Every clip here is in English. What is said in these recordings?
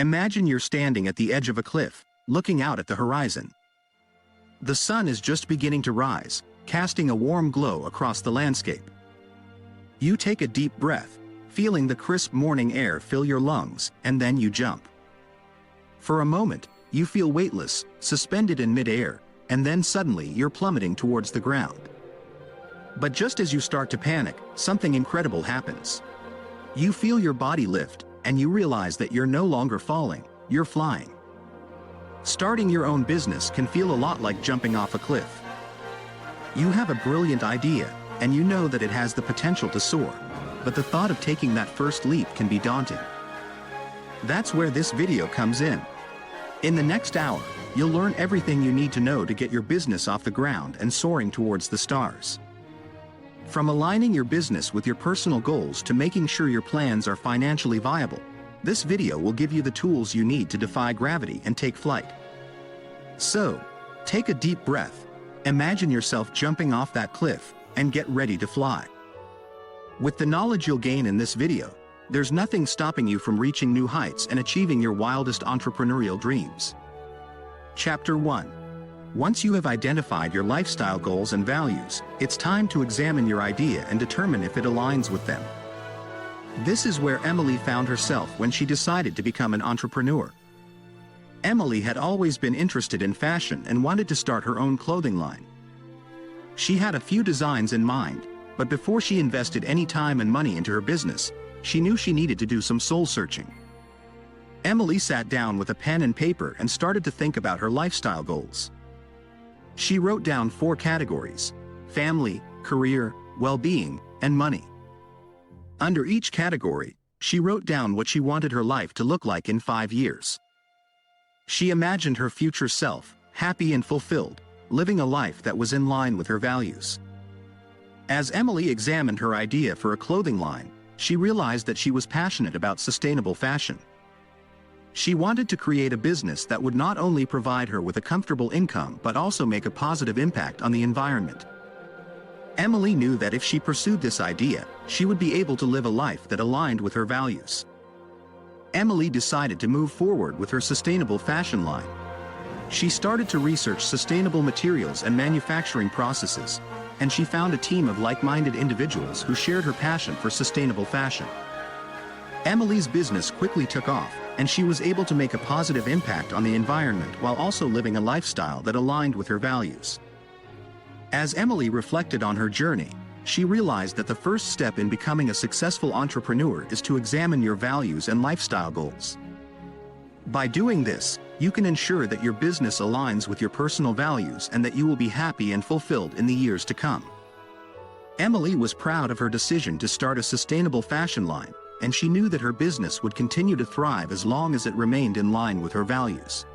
Imagine you're standing at the edge of a cliff, looking out at the horizon. The sun is just beginning to rise, casting a warm glow across the landscape. You take a deep breath, feeling the crisp morning air fill your lungs, and then you jump. For a moment, you feel weightless, suspended in mid-air, and then suddenly you're plummeting towards the ground. But just as you start to panic, something incredible happens. You feel your body lift, and you realize that you're no longer falling, you're flying. Starting your own business can feel a lot like jumping off a cliff. You have a brilliant idea, and you know that it has the potential to soar, but the thought of taking that first leap can be daunting. That's where this video comes in. In the next hour, you'll learn everything you need to know to get your business off the ground and soaring towards the stars. From aligning your business with your personal goals to making sure your plans are financially viable, this video will give you the tools you need to defy gravity and take flight. So, take a deep breath, imagine yourself jumping off that cliff, and get ready to fly. With the knowledge you'll gain in this video, there's nothing stopping you from reaching new heights and achieving your wildest entrepreneurial dreams. Chapter 1. Once you have identified your lifestyle goals and values, it's time to examine your idea and determine if it aligns with them. This is where Emily found herself when she decided to become an entrepreneur. Emily had always been interested in fashion and wanted to start her own clothing line. She had a few designs in mind, but before she invested any time and money into her business, she knew she needed to do some soul-searching. Emily sat down with a pen and paper and started to think about her lifestyle goals. She wrote down 4 categories: family, career, well-being, and money. Under each category, she wrote down what she wanted her life to look like in 5 years. She imagined her future self, happy and fulfilled, living a life that was in line with her values. As Emily examined her idea for a clothing line, she realized that she was passionate about sustainable fashion. She wanted to create a business that would not only provide her with a comfortable income but also make a positive impact on the environment. Emily knew that if she pursued this idea, she would be able to live a life that aligned with her values. Emily decided to move forward with her sustainable fashion line. She started to research sustainable materials and manufacturing processes, and she found a team of like-minded individuals who shared her passion for sustainable fashion. Emily's business quickly took off, and she was able to make a positive impact on the environment while also living a lifestyle that aligned with her values. As Emily reflected on her journey, she realized that the first step in becoming a successful entrepreneur is to examine your values and lifestyle goals. By doing this, you can ensure that your business aligns with your personal values and that you will be happy and fulfilled in the years to come. Emily was proud of her decision to start a sustainable fashion line, and she knew that her business would continue to thrive as long as it remained in line with her values.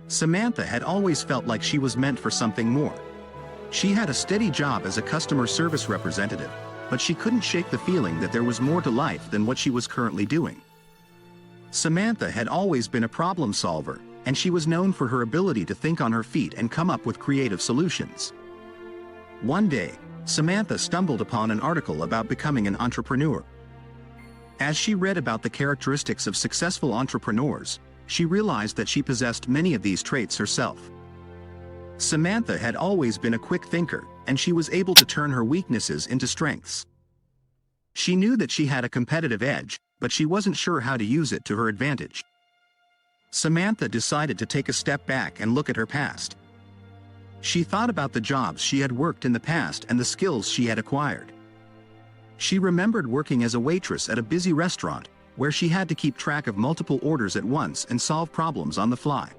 Samantha had always felt like she was meant for something more. She had a steady job as a customer service representative, but she couldn't shake the feeling that there was more to life than what she was currently doing. Samantha had always been a problem solver, and she was known for her ability to think on her feet and come up with creative solutions. One day, Samantha stumbled upon an article about becoming an entrepreneur. As she read about the characteristics of successful entrepreneurs, she realized that she possessed many of these traits herself. Samantha had always been a quick thinker, and she was able to turn her weaknesses into strengths. She knew that she had a competitive edge, but she wasn't sure how to use it to her advantage. Samantha decided to take a step back and look at her past. She thought about the jobs she had worked in the past and the skills she had acquired. She remembered working as a waitress at a busy restaurant, where she had to keep track of multiple orders at once and solve problems on the fly.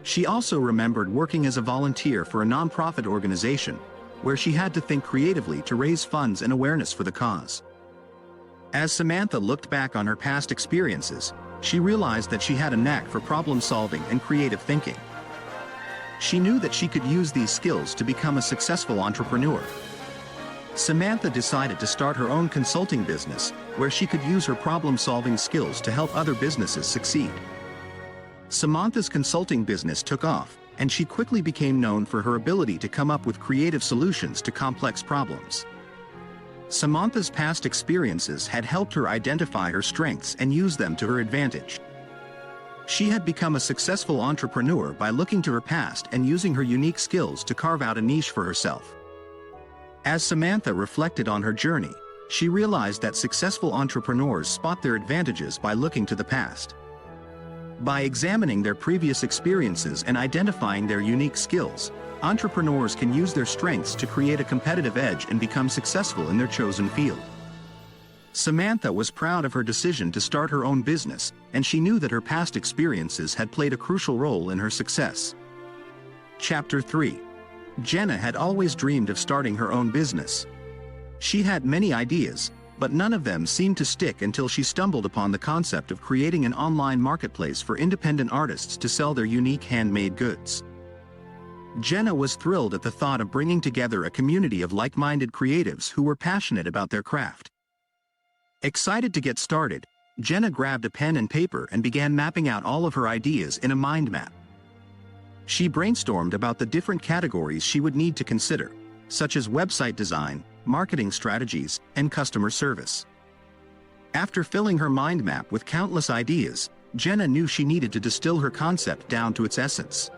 She also remembered working as a volunteer for a nonprofit organization, where she had to think creatively to raise funds and awareness for the cause. As Samantha looked back on her past experiences, she realized that she had a knack for problem solving and creative thinking. She knew that she could use these skills to become a successful entrepreneur. Samantha decided to start her own consulting business, where she could use her problem-solving skills to help other businesses succeed. Samantha's consulting business took off, and she quickly became known for her ability to come up with creative solutions to complex problems. Samantha's past experiences had helped her identify her strengths and use them to her advantage. She had become a successful entrepreneur by looking to her past and using her unique skills to carve out a niche for herself. As Samantha reflected on her journey, she realized that successful entrepreneurs spot their advantages by looking to the past. By examining their previous experiences and identifying their unique skills, entrepreneurs can use their strengths to create a competitive edge and become successful in their chosen field. Samantha was proud of her decision to start her own business, and she knew that her past experiences had played a crucial role in her success. Chapter 3. Jenna had always dreamed of starting her own business. She had many ideas, but none of them seemed to stick until she stumbled upon the concept of creating an online marketplace for independent artists to sell their unique handmade goods. Jenna was thrilled at the thought of bringing together a community of like-minded creatives who were passionate about their craft. Excited to get started, Jenna grabbed a pen and paper and began mapping out all of her ideas in a mind map. She brainstormed about the different categories she would need to consider, such as website design, marketing strategies, and customer service. After filling her mind map with countless ideas, Jenna knew she needed to distill her concept down to its essence.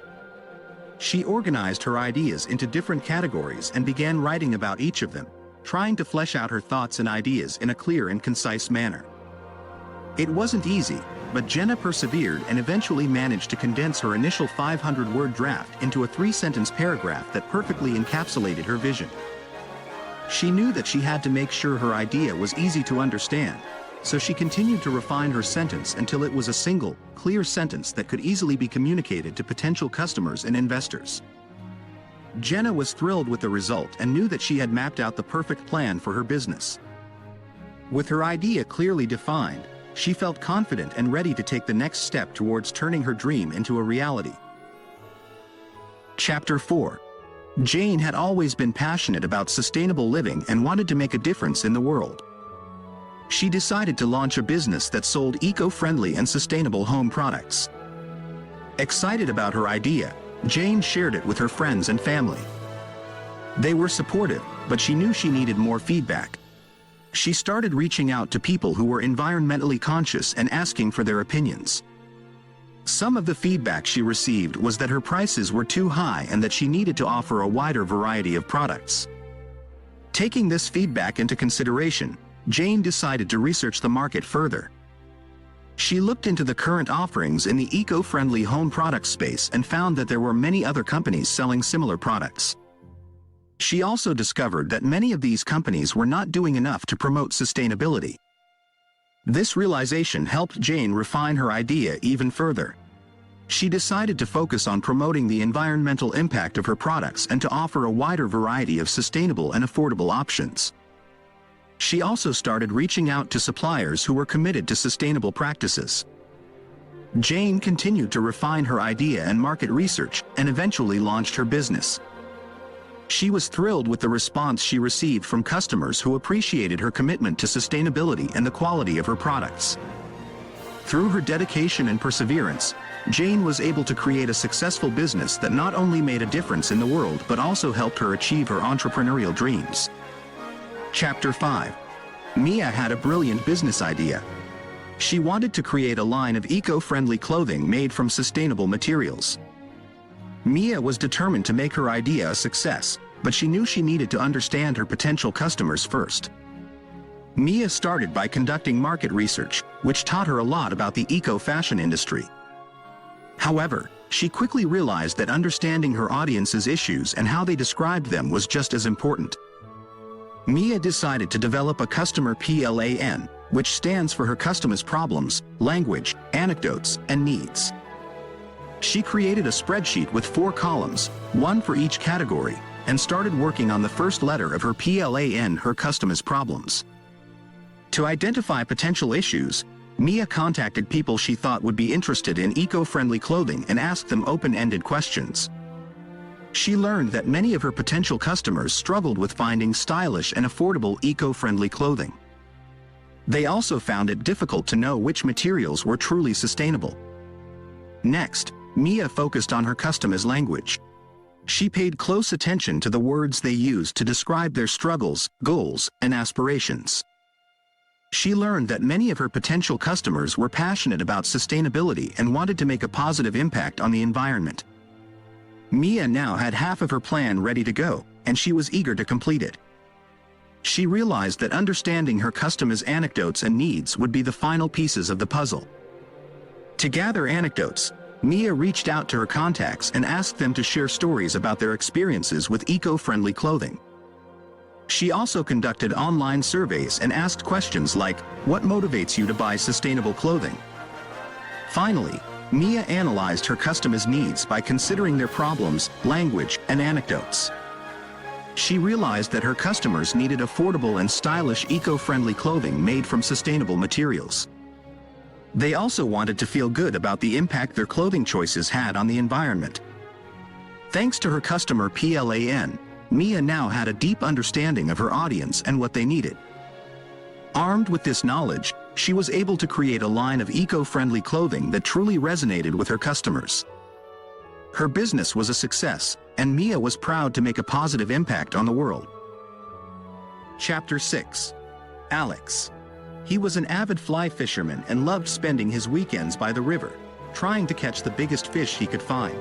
She organized her ideas into different categories and began writing about each of them, trying to flesh out her thoughts and ideas in a clear and concise manner. It wasn't easy, but Jenna persevered and eventually managed to condense her initial 500-word draft into a 3-sentence paragraph that perfectly encapsulated her vision. She knew that she had to make sure her idea was easy to understand, so she continued to refine her sentence until it was a single, clear sentence that could easily be communicated to potential customers and investors. Jenna was thrilled with the result and knew that she had mapped out the perfect plan for her business. With her idea clearly defined, she felt confident and ready to take the next step towards turning her dream into a reality. Chapter 4. Jane had always been passionate about sustainable living and wanted to make a difference in the world. She decided to launch a business that sold eco-friendly and sustainable home products. Excited about her idea, Jane shared it with her friends and family. They were supportive, but she knew she needed more feedback. She started reaching out to people who were environmentally conscious and asking for their opinions. Some of the feedback she received was that her prices were too high and that she needed to offer a wider variety of products. Taking this feedback into consideration, Jane decided to research the market further. She looked into the current offerings in the eco-friendly home product space and found that there were many other companies selling similar products. She also discovered that many of these companies were not doing enough to promote sustainability. This realization helped Jane refine her idea even further. She decided to focus on promoting the environmental impact of her products and to offer a wider variety of sustainable and affordable options. She also started reaching out to suppliers who were committed to sustainable practices. Jane continued to refine her idea and market research and eventually launched her business. She was thrilled with the response she received from customers who appreciated her commitment to sustainability and the quality of her products. Through her dedication and perseverance, Jane was able to create a successful business that not only made a difference in the world but also helped her achieve her entrepreneurial dreams. Chapter 5. Mia had a brilliant business idea. She wanted to create a line of eco-friendly clothing made from sustainable materials. Mia was determined to make her idea a success, but she knew she needed to understand her potential customers first. Mia started by conducting market research, which taught her a lot about the eco-fashion industry. However, she quickly realized that understanding her audience's issues and how they described them was just as important. Mia decided to develop a customer plan, which stands for her customer's problems, language, anecdotes, and needs. She created a spreadsheet with 4 columns, one for each category, and started working on the first letter of her plan, her customer's problems. To identify potential issues, Mia contacted people she thought would be interested in eco-friendly clothing and asked them open-ended questions. She learned that many of her potential customers struggled with finding stylish and affordable eco-friendly clothing. They also found it difficult to know which materials were truly sustainable. Next, Mia focused on her customer's language. She paid close attention to the words they used to describe their struggles, goals, and aspirations. She learned that many of her potential customers were passionate about sustainability and wanted to make a positive impact on the environment. Mia now had half of her plan ready to go, and she was eager to complete it. She realized that understanding her customers' anecdotes and needs would be the final pieces of the puzzle. To gather anecdotes, Mia reached out to her contacts and asked them to share stories about their experiences with eco-friendly clothing. She also conducted online surveys and asked questions like, "What motivates you to buy sustainable clothing?" Finally, Mia analyzed her customers' needs by considering their problems, language, and anecdotes. She realized that her customers needed affordable and stylish eco-friendly clothing made from sustainable materials. They also wanted to feel good about the impact their clothing choices had on the environment. Thanks to her customer plan, Mia now had a deep understanding of her audience and what they needed. Armed with this knowledge, she was able to create a line of eco-friendly clothing that truly resonated with her customers. Her business was a success, and Mia was proud to make a positive impact on the world. Chapter 6. Alex. He was an avid fly fisherman and loved spending his weekends by the river, trying to catch the biggest fish he could find.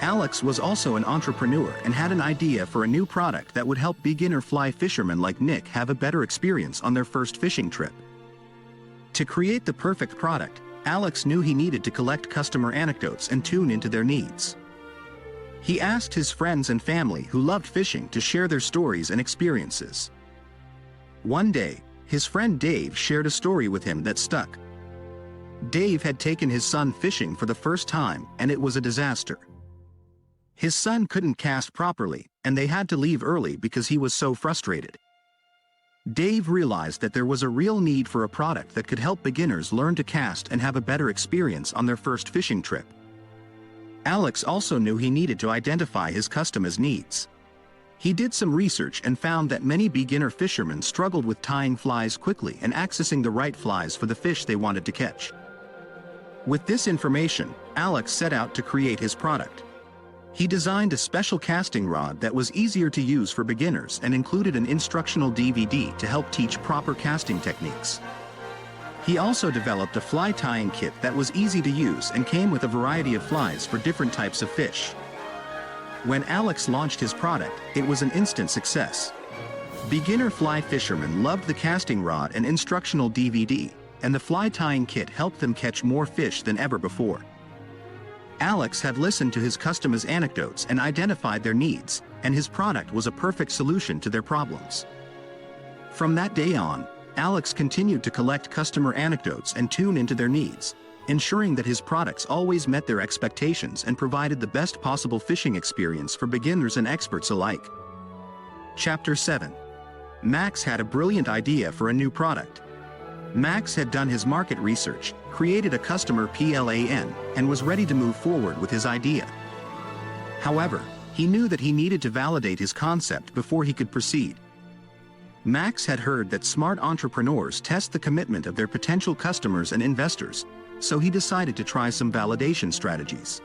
Alex was also an entrepreneur and had an idea for a new product that would help beginner fly fishermen like Nick have a better experience on their first fishing trip. To create the perfect product, Alex knew he needed to collect customer anecdotes and tune into their needs. He asked his friends and family who loved fishing to share their stories and experiences. One day, his friend Dave shared a story with him that stuck. Dave had taken his son fishing for the first time, and it was a disaster. His son couldn't cast properly, and they had to leave early because he was so frustrated. Dave realized that there was a real need for a product that could help beginners learn to cast and have a better experience on their first fishing trip. Alex also knew he needed to identify his customers' needs. He did some research and found that many beginner fishermen struggled with tying flies quickly and accessing the right flies for the fish they wanted to catch. With this information, Alex set out to create his product. He designed a special casting rod that was easier to use for beginners and included an instructional DVD to help teach proper casting techniques. He also developed a fly tying kit that was easy to use and came with a variety of flies for different types of fish. When Alex launched his product, it was an instant success. Beginner fly fishermen loved the casting rod and instructional DVD, and the fly tying kit helped them catch more fish than ever before. Alex had listened to his customers' anecdotes and identified their needs, and his product was a perfect solution to their problems. From that day on, Alex continued to collect customer anecdotes and tune into their needs, ensuring that his products always met their expectations and provided the best possible fishing experience for beginners and experts alike. Chapter 7. Max had a brilliant idea for a new product. Max had done his market research, created a customer plan, and was ready to move forward with his idea. However, he knew that he needed to validate his concept before he could proceed. Max had heard that smart entrepreneurs test the commitment of their potential customers and investors, so he decided to try some validation strategies.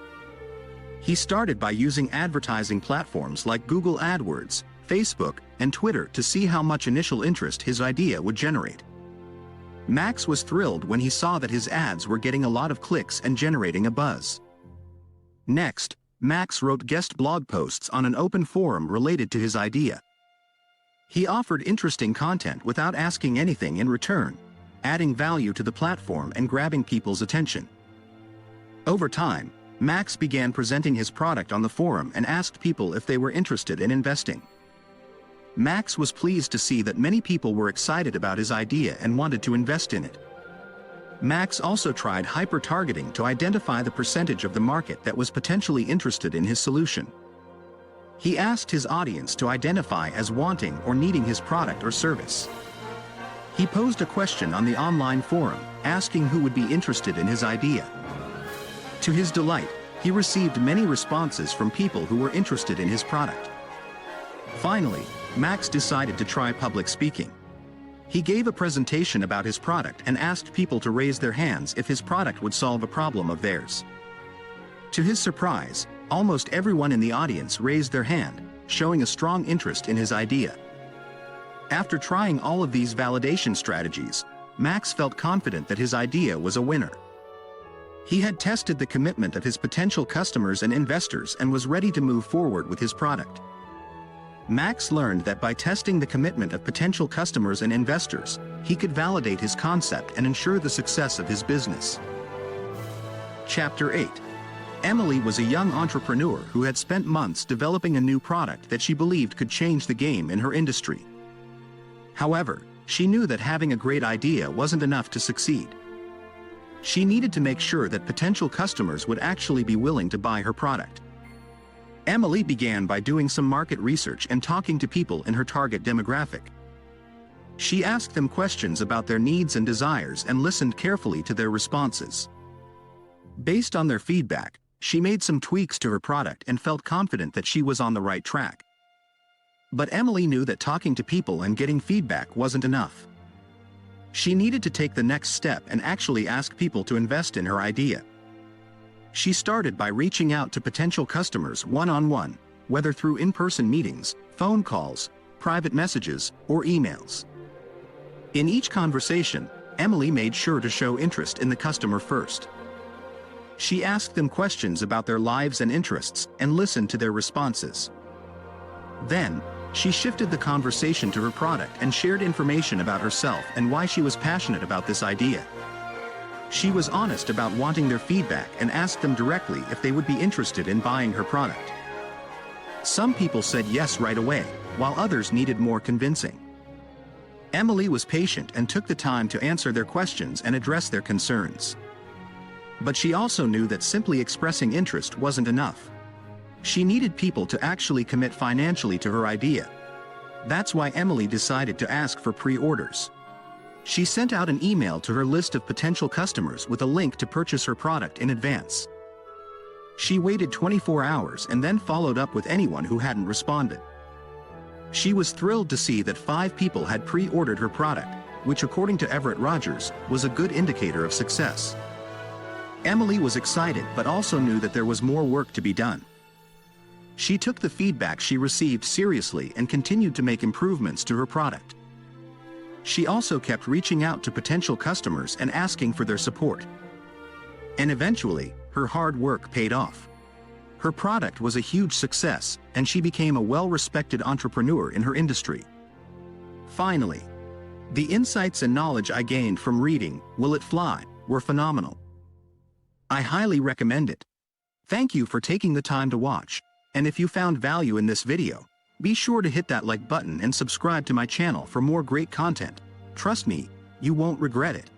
He started by using advertising platforms like Google AdWords, Facebook, and Twitter to see how much initial interest his idea would generate. Max was thrilled when he saw that his ads were getting a lot of clicks and generating a buzz. Next, Max wrote guest blog posts on an open forum related to his idea. He offered interesting content without asking anything in return, adding value to the platform and grabbing people's attention. Over time, Max began presenting his product on the forum and asked people if they were interested in investing. Max was pleased to see that many people were excited about his idea and wanted to invest in it. Max also tried hyper-targeting to identify the percentage of the market that was potentially interested in his solution. He asked his audience to identify as wanting or needing his product or service. He posed a question on the online forum, asking who would be interested in his idea. To his delight, he received many responses from people who were interested in his product. Finally, Max decided to try public speaking. He gave a presentation about his product and asked people to raise their hands if his product would solve a problem of theirs. To his surprise, Almost everyone in the audience raised their hand, showing a strong interest in his idea. After trying all of these validation strategies, Max felt confident that his idea was a winner. He had tested the commitment of his potential customers and investors and was ready to move forward with his product. Max learned that by testing the commitment of potential customers and investors, he could validate his concept and ensure the success of his business. Chapter 8. Emily was a young entrepreneur who had spent months developing a new product that she believed could change the game in her industry. However, she knew that having a great idea wasn't enough to succeed. She needed to make sure that potential customers would actually be willing to buy her product. Emily began by doing some market research and talking to people in her target demographic. She asked them questions about their needs and desires and listened carefully to their responses. Based on their feedback, she made some tweaks to her product and felt confident that she was on the right track. But Emily knew that talking to people and getting feedback wasn't enough. She needed to take the next step and actually ask people to invest in her idea. She started by reaching out to potential customers one-on-one, whether through in-person meetings, phone calls, private messages, or emails. In each conversation, Emily made sure to show interest in the customer first. She asked them questions about their lives and interests and listened to their responses. Then, she shifted the conversation to her product and shared information about herself and why she was passionate about this idea. She was honest about wanting their feedback and asked them directly if they would be interested in buying her product. Some people said yes right away, while others needed more convincing. Emily was patient and took the time to answer their questions and address their concerns. But she also knew that simply expressing interest wasn't enough. She needed people to actually commit financially to her idea. That's why Emily decided to ask for pre-orders. She sent out an email to her list of potential customers with a link to purchase her product in advance. She waited 24 hours and then followed up with anyone who hadn't responded. She was thrilled to see that 5 people had pre-ordered her product, which according to Everett Rogers, was a good indicator of success. Emily was excited but also knew that there was more work to be done. She took the feedback she received seriously and continued to make improvements to her product. She also kept reaching out to potential customers and asking for their support. And eventually, her hard work paid off. Her product was a huge success, and she became a well-respected entrepreneur in her industry. Finally, the insights and knowledge I gained from reading Will It Fly were phenomenal. I highly recommend it. Thank you for taking the time to watch, and if you found value in this video, be sure to hit that like button and subscribe to my channel for more great content. Trust me, you won't regret it.